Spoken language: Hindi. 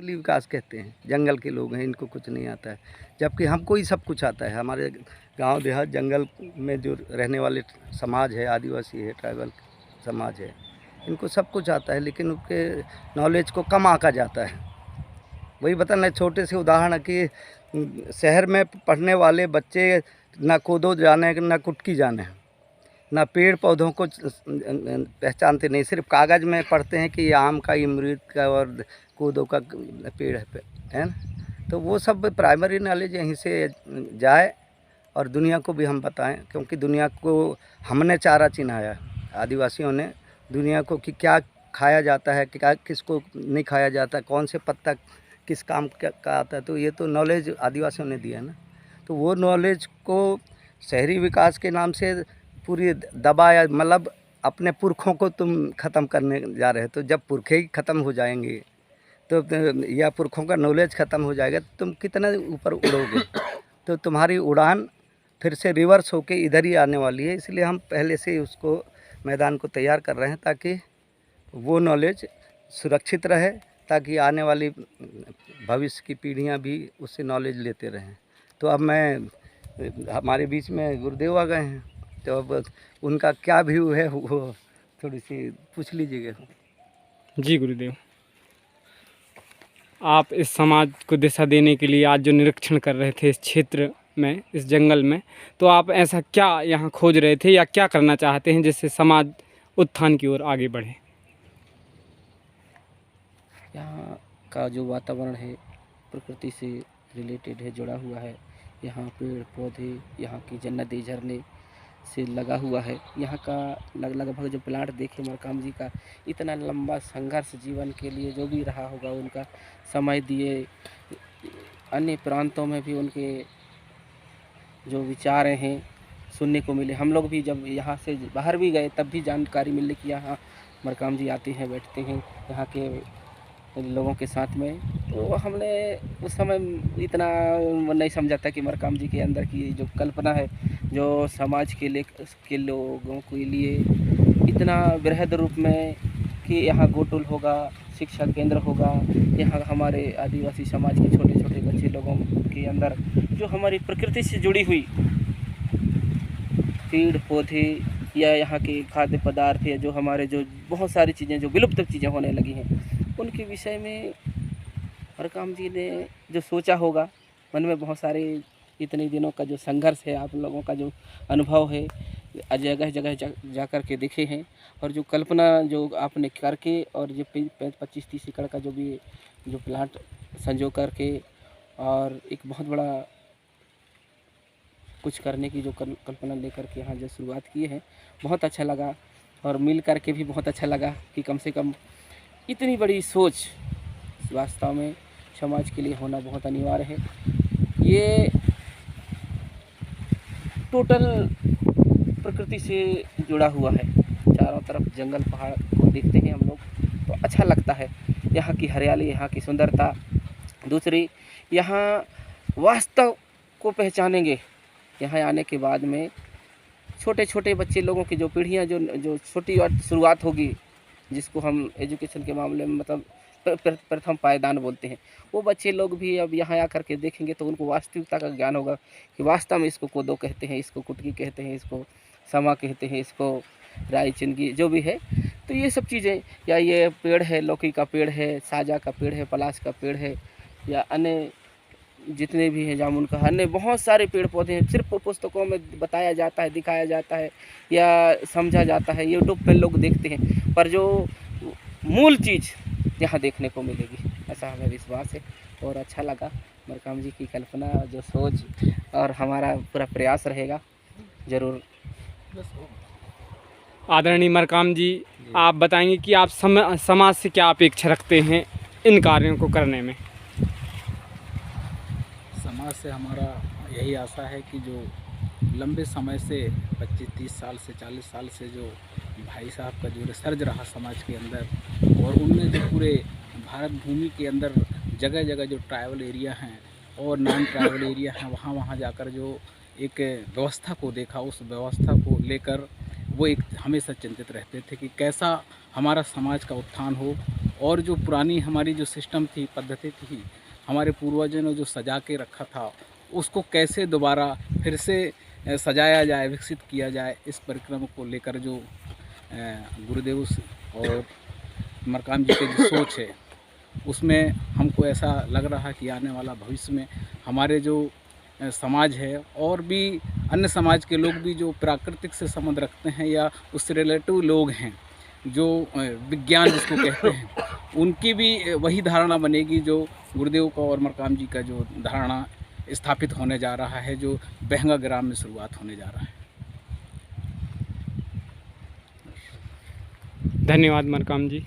जंगली विकास कहते हैं, जंगल के लोग हैं, इनको कुछ नहीं आता है, जबकि हमको ही सब कुछ आता है। हमारे गांव देहात जंगल में जो रहने वाले समाज है, आदिवासी है, ट्राइबल समाज है, इनको सब कुछ आता है, लेकिन उनके नॉलेज को कम आंका जाता है। वही बताना, छोटे से उदाहरण कि शहर में पढ़ने वाले बच्चे ना कोदो जाने ना कुटकी जाने, ना पेड़ पौधों को पहचानते नहीं, सिर्फ कागज़ में पढ़ते हैं कि ये आम का, अमरूद का और कोदो का पेड़ है ना। तो वो सब प्राइमरी नॉलेज यहीं से जाए और दुनिया को भी हम बताएं, क्योंकि दुनिया को हमने चारा चिन्हाया, आदिवासियों ने दुनिया को कि क्या खाया जाता है, क्या किसको नहीं खाया जाता, कौन से पत्ता किस काम का आता है। तो ये तो नॉलेज आदिवासियों ने दिया है ना। तो वो नॉलेज को शहरी विकास के नाम से पूरी दबाया, मतलब अपने पुरखों को तुम ख़त्म करने जा रहे हो। तो जब पुरखे ही ख़त्म हो जाएंगे तो या पुरखों का नॉलेज ख़त्म हो जाएगा तो तुम कितना ऊपर उड़ोगे। तो तुम्हारी उड़ान फिर से रिवर्स होके इधर ही आने वाली है। इसलिए हम पहले से ही उसको मैदान को तैयार कर रहे हैं, ताकि वो नॉलेज सुरक्षित रहे, ताकि आने वाली भविष्य की पीढ़ियां भी उससे नॉलेज लेते रहें। तो अब हमारे बीच में गुरुदेव आ गए हैं, तो अब उनका क्या व्यू है वो थोड़ी सी पूछ लीजिएगा। जी गुरुदेव, आप इस समाज को दिशा देने के लिए आज जो निरीक्षण कर रहे थे इस क्षेत्र में, इस जंगल में, तो आप ऐसा क्या यहाँ खोज रहे थे या क्या करना चाहते हैं जिससे समाज उत्थान की ओर आगे बढ़े? यहाँ का जो वातावरण है प्रकृति से रिलेटेड है, जुड़ा हुआ है। यहाँ पेड़ पौधे, यहाँ की जन्नती झरने से लगा हुआ है। यहाँ का लगभग जो प्लांट देखे मरकाम जी का, इतना लंबा संघर्ष जीवन के लिए जो भी रहा होगा, उनका समय दिए। अन्य प्रांतों में भी उनके जो विचार हैं सुनने को मिले। हम लोग भी जब यहाँ से बाहर भी गए तब भी जानकारी मिली कि यहाँ मरकाम जी आते हैं, बैठते हैं यहाँ के लोगों के साथ में। तो हमने उस समय इतना नहीं समझा था कि मरकाम जी के अंदर की जो कल्पना है, जो समाज के लोगों के लिए इतना बृहद रूप में कि यहाँ गोटुल होगा, शिक्षा केंद्र होगा, यहाँ हमारे आदिवासी समाज के छोटे छोटे बच्चे लोगों के अंदर जो हमारी प्रकृति से जुड़ी हुई पेड़ पौधे या यहाँ के खाद्य पदार्थ या जो हमारे जो बहुत सारी चीज़ें जो विलुप्त चीज़ें होने लगी हैं, उनके विषय में मरकाम जी ने जो सोचा होगा मन में, बहुत सारे इतने दिनों का जो संघर्ष है, आप लोगों का जो अनुभव है, जगह जगह जा कर के देखे हैं, और जो कल्पना जो आपने करके और जो 25-30 एकड़ का जो भी जो प्लांट संजो करके और एक बहुत बड़ा कुछ करने की जो कल्पना लेकर के यहाँ जो शुरुआत की है, बहुत अच्छा लगा। और मिल कर के भी बहुत अच्छा लगा कि कम से कम इतनी बड़ी सोच वास्तव में समाज के लिए होना बहुत अनिवार्य है। ये टोटल प्रकृति से जुड़ा हुआ है, चारों तरफ जंगल पहाड़ को देखते हैं हम लोग तो अच्छा लगता है। यहाँ की हरियाली, यहाँ की सुंदरता, दूसरी यहाँ वास्तव को पहचानेंगे। यहाँ आने के बाद में छोटे छोटे बच्चे लोगों की जो पीढ़ियाँ जो छोटी और शुरुआत होगी, जिसको हम एजुकेशन के मामले में मतलब प्रथम पायदान बोलते हैं, वो बच्चे लोग भी अब यहाँ आकर के देखेंगे तो उनको वास्तविकता का ज्ञान होगा कि वास्तव में इसको कोदो कहते हैं, इसको कुटकी कहते हैं, इसको समा कहते हैं, इसको राई चिनगी जो भी है। तो ये सब चीज़ें, या ये पेड़ है, लौकी का पेड़ है, साजा का पेड़ है, पलाश का पेड़ है, या अन्य जितने भी हैं, जामुन का, अन्य बहुत सारे पेड़ पौधे हैं, सिर्फ पुस्तकों में बताया जाता है, दिखाया जाता है या समझा जाता है, यूट्यूब पे लोग देखते हैं, पर जो मूल चीज़ यहाँ देखने को मिलेगी, ऐसा हमें विश्वास है। और अच्छा लगा मरकाम जी की कल्पना, जो सोच, और हमारा पूरा प्रयास रहेगा ज़रूर। आदरणीय मरकाम जी, आप बताएंगे कि आप समाज से क्या अपेक्षा रखते हैं इन कार्यों को करने में? समाज से हमारा यही आशा है कि जो लंबे समय से 25-30 साल से 40 साल से जो भाई साहब का जो रिसर्च रहा समाज के अंदर, और उनने जो पूरे भारत भूमि के अंदर जगह जगह जो ट्राइबल एरिया हैं और नॉन ट्राइबल एरिया हैं, वहाँ जाकर जो एक व्यवस्था को देखा, उस व्यवस्था को लेकर वो एक हमेशा चिंतित रहते थे कि कैसा हमारा समाज का उत्थान हो और जो पुरानी हमारी जो सिस्टम थी, पद्धति थी, हमारे पूर्वजों ने जो सजा के रखा था, उसको कैसे दोबारा फिर से सजाया जाए, विकसित किया जाए, इस परिक्रम को लेकर जो गुरुदेव और मरकाम जी की जो सोच है, उसमें हमको ऐसा लग रहा है कि आने वाला भविष्य में हमारे जो समाज है और भी अन्य समाज के लोग भी जो प्राकृतिक से संबंध रखते हैं या उससे रिलेटिव लोग हैं, जो विज्ञान जिसको कहते हैं, उनकी भी वही धारणा बनेगी जो गुरुदेव का और मरकाम जी का जो धारणा स्थापित होने जा रहा है, जो बहंगा ग्राम में शुरुआत होने जा रहा है। धन्यवाद मरकाम जी।